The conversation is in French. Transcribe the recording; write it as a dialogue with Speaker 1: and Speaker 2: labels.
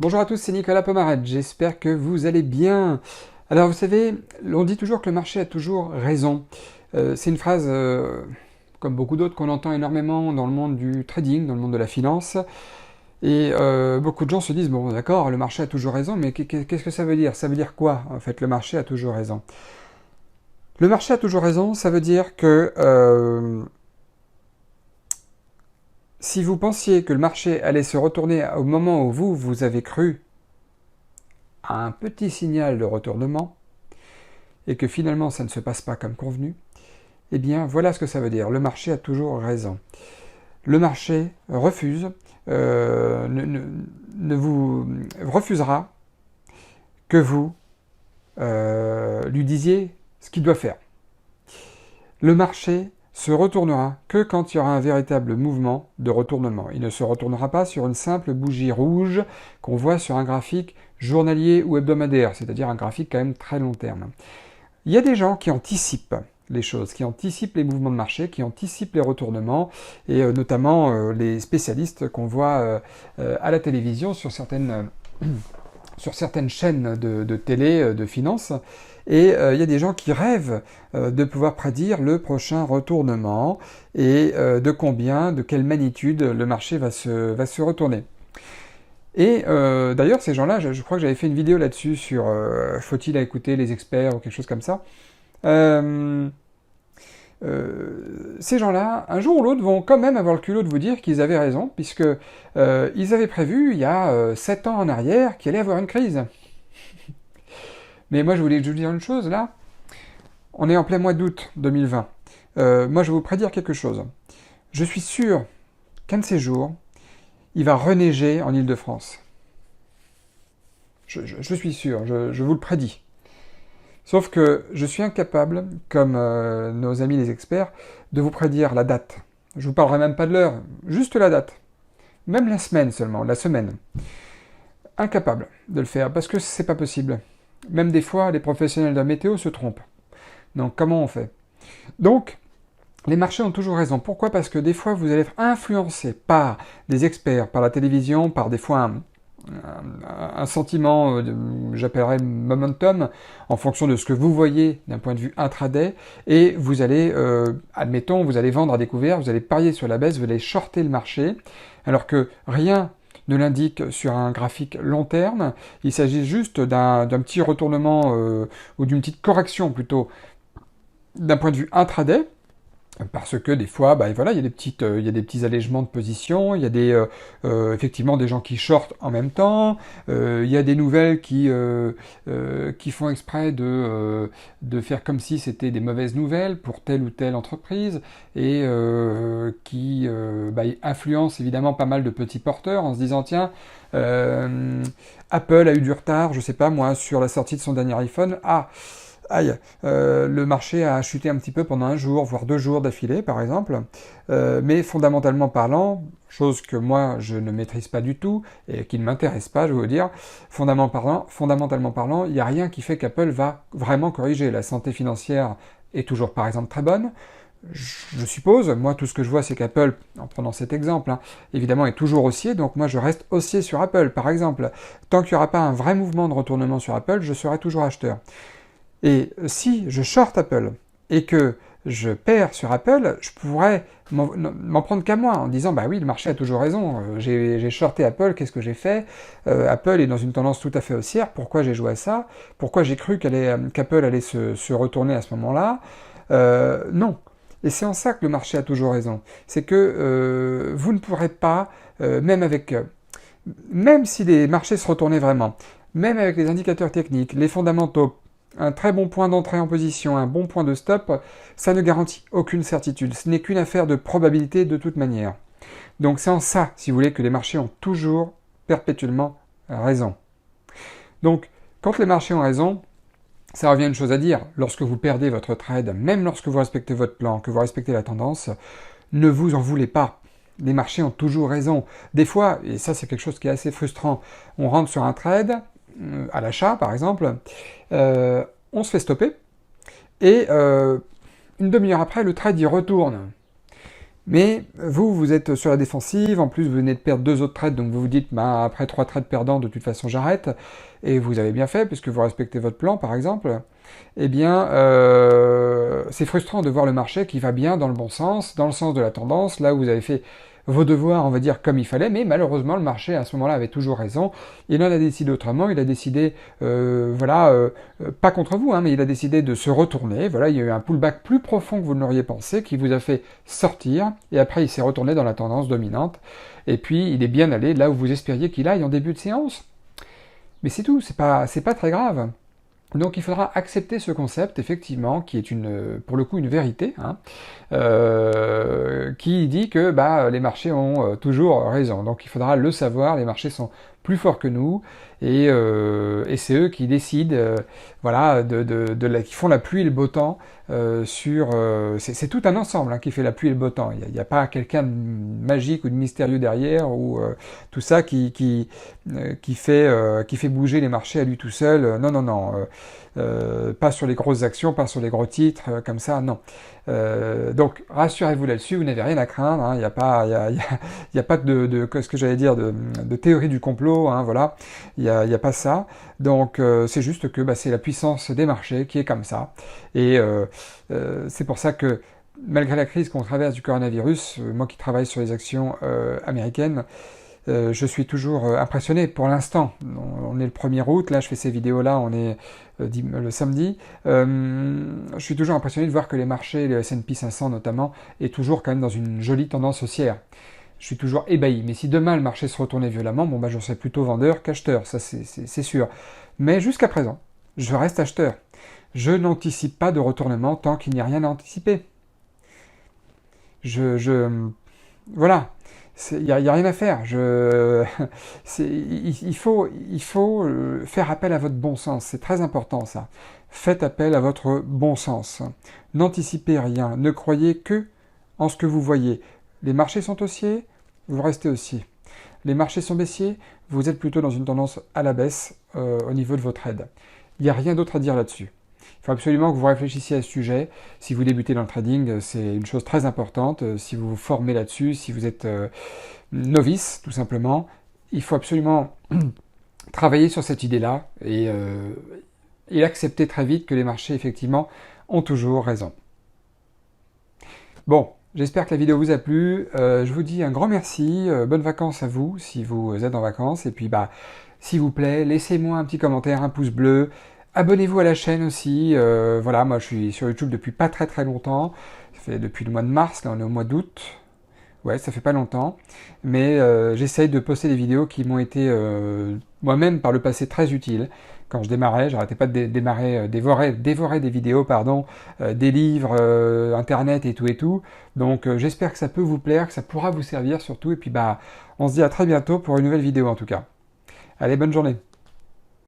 Speaker 1: Bonjour à tous, c'est Nicolas Pomarette, j'espère que vous allez bien. Alors vous savez, on dit toujours que le marché a toujours raison. C'est une phrase, comme beaucoup d'autres, qu'on entend énormément dans le monde du trading, dans le monde de la finance. Et beaucoup de gens se disent, bon d'accord, le marché a toujours raison, mais qu'est-ce que ça veut dire? Ça veut dire quoi, en fait, le marché a toujours raison? Le marché a toujours raison, ça veut dire que si vous pensiez que le marché allait se retourner au moment où vous avez cru à un petit signal de retournement, et que finalement ça ne se passe pas comme convenu, eh bien voilà ce que ça veut dire. Le marché a toujours raison. Le marché refuse, ne vous refusera que vous lui disiez ce qu'il doit faire. Le marché se retournera que quand il y aura un véritable mouvement de retournement. Il ne se retournera pas sur une simple bougie rouge qu'on voit sur un graphique journalier ou hebdomadaire, c'est-à-dire un graphique quand même très long terme. Il y a des gens qui anticipent les choses, qui anticipent les mouvements de marché, qui anticipent les retournements, et notamment les spécialistes qu'on voit à la télévision sur certaines chaînes de télé, de finance. Et il y a des gens qui rêvent de pouvoir prédire le prochain retournement et de combien, de quelle magnitude le marché va se retourner. Et d'ailleurs, ces gens-là, je crois que j'avais fait une vidéo là-dessus sur faut-il écouter les experts ou quelque chose comme ça. Euh, ces gens-là, un jour ou l'autre, vont quand même avoir le culot de vous dire qu'ils avaient raison, puisque ils avaient prévu, il y a 7 ans en arrière, qu'il allait y avoir une crise. Mais moi, je voulais vous dire une chose, là, on est en plein mois d'août 2020. Moi, je vais vous prédire quelque chose. Je suis sûr qu'un de ces jours, il va reneiger en Île-de-France. Je suis sûr, je vous le prédis. Sauf que je suis incapable, comme nos amis les experts, de vous prédire la date. Je vous parlerai même pas de l'heure, juste la date. Même la semaine seulement, la semaine. Incapable de le faire, parce que c'est pas possible. Même des fois, les professionnels de la météo se trompent. Donc comment on fait? Donc, les marchés ont toujours raison. Pourquoi? Parce que des fois, vous allez être influencé par des experts, par la télévision, par des fois un sentiment, j'appellerais momentum, en fonction de ce que vous voyez d'un point de vue intraday, et vous allez, admettons, vous allez vendre à découvert, vous allez parier sur la baisse, vous allez shorter le marché, alors que rien ne l'indique sur un graphique long terme, il s'agit juste d'un petit retournement, ou d'une petite correction plutôt, d'un point de vue intraday, parce que des fois, bah, voilà, il y a des petits allègements de position, il y a effectivement des gens qui shortent en même temps, il y a des nouvelles qui font exprès de faire comme si c'était des mauvaises nouvelles pour telle ou telle entreprise, et qui bah, influencent évidemment pas mal de petits porteurs en se disant, tiens, Apple a eu du retard, je sais pas moi, sur la sortie de son dernier iPhone. Ah, aïe, le marché a chuté un petit peu pendant un jour, voire 2 jours d'affilée, par exemple. Mais fondamentalement parlant, chose que moi je ne maîtrise pas du tout et qui ne m'intéresse pas, je vais vous dire, fondamentalement parlant, il n'y a rien qui fait qu'Apple va vraiment corriger. La santé financière est toujours, par exemple, très bonne. Je suppose, moi tout ce que je vois c'est qu'Apple, en prenant cet exemple, hein, évidemment est toujours haussier, donc moi je reste haussier sur Apple, par exemple. Tant qu'il n'y aura pas un vrai mouvement de retournement sur Apple, je serai toujours acheteur. Et si je short Apple et que je perds sur Apple, je pourrais m'en prendre qu'à moi en disant bah oui, le marché a toujours raison, j'ai shorté Apple, qu'est-ce que j'ai fait? Apple est dans une tendance tout à fait haussière, pourquoi j'ai joué à ça? Pourquoi j'ai cru qu'Apple allait se retourner à ce moment-là? Non. Et c'est en ça que le marché a toujours raison. C'est que vous ne pourrez pas, même si les marchés se retournaient vraiment, même avec les indicateurs techniques, les fondamentaux, un très bon point d'entrée en position, un bon point de stop, ça ne garantit aucune certitude. Ce n'est qu'une affaire de probabilité de toute manière. Donc c'est en ça, si vous voulez, que les marchés ont toujours, perpétuellement raison. Donc, quand les marchés ont raison, ça revient à une chose à dire. Lorsque vous perdez votre trade, même lorsque vous respectez votre plan, que vous respectez la tendance, ne vous en voulez pas. Les marchés ont toujours raison. Des fois, et ça c'est quelque chose qui est assez frustrant, on rentre sur un trade, à l'achat par exemple, on se fait stopper, et une demi-heure après, le trade y retourne. Mais vous, vous êtes sur la défensive, en plus vous venez de perdre 2 autres trades, donc vous vous dites, bah, après 3 trades perdants, de toute façon j'arrête, et vous avez bien fait, puisque vous respectez votre plan par exemple, eh bien c'est frustrant de voir le marché qui va bien dans le bon sens, dans le sens de la tendance, là où vous avez fait vos devoirs, on va dire, comme il fallait, mais malheureusement le marché à ce moment-là avait toujours raison, il en a décidé autrement, il a décidé, pas contre vous, hein, mais il a décidé de se retourner, voilà, il y a eu un pullback plus profond que vous ne l'auriez pensé, qui vous a fait sortir, et après il s'est retourné dans la tendance dominante, et puis il est bien allé là où vous espériez qu'il aille en début de séance. Mais c'est tout, c'est pas très grave. Donc il faudra accepter ce concept, effectivement, qui est pour le coup une vérité, hein, qui dit que bah, les marchés ont toujours raison. Donc il faudra le savoir, les marchés sont plus forts que nous, et c'est eux qui décident, voilà, qui font la pluie et le beau temps c'est tout un ensemble hein, qui fait la pluie et le beau temps. Il n'y a pas quelqu'un de magique ou de mystérieux derrière, ou tout ça qui fait bouger les marchés à lui tout seul. Non, non, non. Pas sur les grosses actions, pas sur les gros titres, comme ça, non. Donc, rassurez-vous là-dessus, vous n'avez rien à craindre, hein, il n'y a pas, y a pas ce que j'allais dire, de théorie du complot, hein, voilà, il n'y a pas ça. Donc, c'est juste que bah, c'est la puissance des marchés qui est comme ça. Et c'est pour ça que, malgré la crise qu'on traverse du coronavirus, moi qui travaille sur les actions américaines, je suis toujours impressionné pour l'instant. On est le 1er août, là je fais ces vidéos-là, on est le samedi. Je suis toujours impressionné de voir que les marchés, le S&P 500 notamment, est toujours quand même dans une jolie tendance haussière. Je suis toujours ébahi. Mais si demain le marché se retournait violemment, bon bah je serais plutôt vendeur qu'acheteur, ça c'est sûr. Mais jusqu'à présent, je reste acheteur. Je n'anticipe pas de retournement tant qu'il n'y a rien à anticiper. Voilà. Il n'y a rien à faire. Il faut faire appel à votre bon sens. C'est très important ça. Faites appel à votre bon sens. N'anticipez rien. Ne croyez que en ce que vous voyez. Les marchés sont haussiers, vous restez haussier. Les marchés sont baissiers, vous êtes plutôt dans une tendance à la baisse au niveau de votre aide. Il n'y a rien d'autre à dire là-dessus. Il faut absolument que vous réfléchissiez à ce sujet. Si vous débutez dans le trading, c'est une chose très importante. Si vous vous formez là-dessus, si vous êtes novice, tout simplement, il faut absolument travailler sur cette idée-là et accepter très vite que les marchés, effectivement, ont toujours raison. Bon, j'espère que la vidéo vous a plu. Je vous dis un grand merci. Bonnes vacances à vous, si vous êtes en vacances. Et puis, bah, s'il vous plaît, laissez-moi un petit commentaire, un pouce bleu. Abonnez-vous à la chaîne aussi. Voilà, moi je suis sur YouTube depuis pas très très longtemps. Ça fait depuis le mois de mars, là on est au mois d'août. Ouais, ça fait pas longtemps. Mais j'essaye de poster des vidéos qui m'ont été moi-même par le passé très utiles. Quand je démarrais, j'arrêtais pas de dévorer des vidéos, pardon, des livres, internet et tout et tout. Donc j'espère que ça peut vous plaire, que ça pourra vous servir surtout. Et puis bah, on se dit à très bientôt pour une nouvelle vidéo en tout cas. Allez, bonne journée.